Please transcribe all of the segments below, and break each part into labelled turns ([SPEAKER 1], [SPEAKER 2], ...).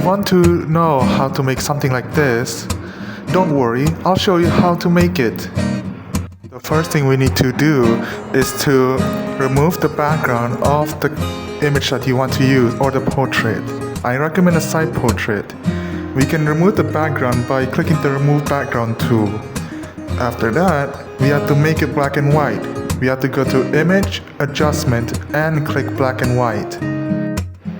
[SPEAKER 1] you want to know how to make something like this, don't worry, I'll show you how to make it. The first thing we need to do is to remove the background of the image that you want to use, or the portrait. I recommend a side portrait. We can remove the background by clicking the remove background tool. After that, we have to make it black and white. We have to go to image, adjustment, and click black and white.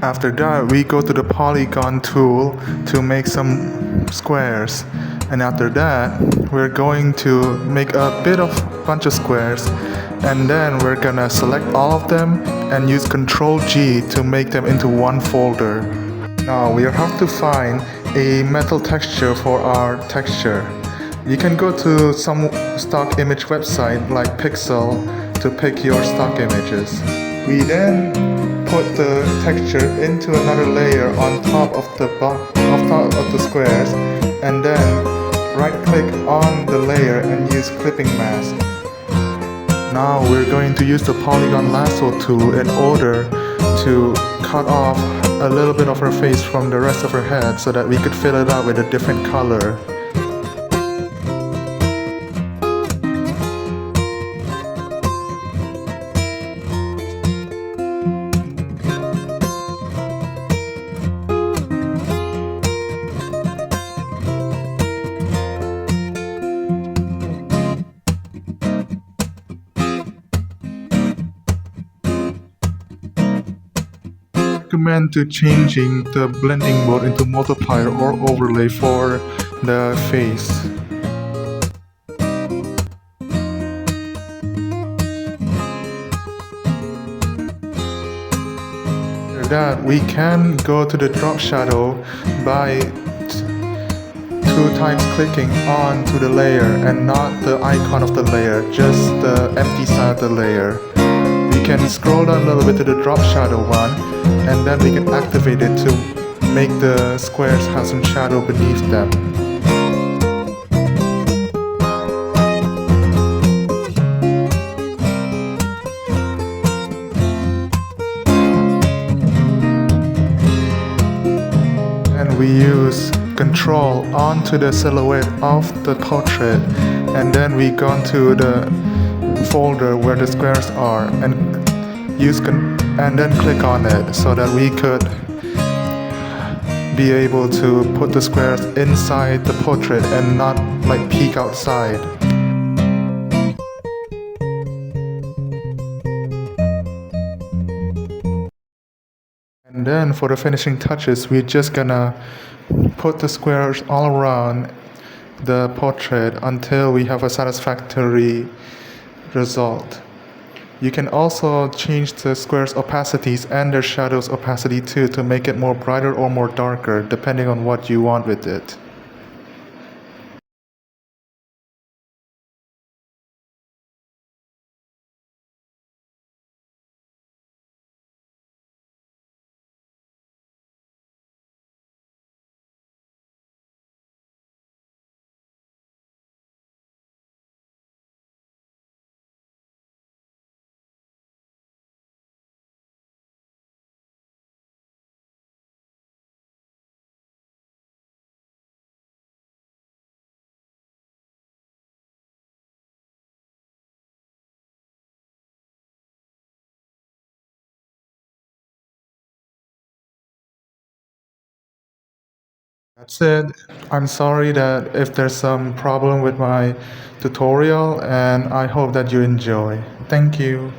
[SPEAKER 1] After that, we go to the polygon tool to make some squares. And after that, we're going to make a bunch of squares, and then we're gonna select all of them and use Ctrl G to make them into one folder. Now we have to find a metal texture for our texture. You can go to some stock image website like Pixel to pick your stock images. We then put the texture into another layer on top of the squares, and then right click on the layer and use clipping mask. Now we're going to use the polygon lasso tool in order to cut off a little bit of her face from the rest of her head so that we could fill it out with a different color. Recommend to changing the blending mode into multiplier or overlay for the face. After that, we can go to the drop shadow by 2 times clicking onto the layer and not the icon of the layer, just the empty side of the layer. We can scroll down a little bit to the drop shadow one, and then we can activate it to make the squares have some shadow beneath them. And we use Control onto the silhouette of the portrait, and then we go to the folder where the squares are and then click on it so that we could be able to put the squares inside the portrait and not like peek outside. And then for the finishing touches, we're just gonna put the squares all around the portrait until we have a satisfactory result. You can also change the squares' opacities and their shadows' opacity too to make it more brighter or more darker depending on what you want with it. That's it. I'm sorry that if there's some problem with my tutorial, and I hope that you enjoy. Thank you.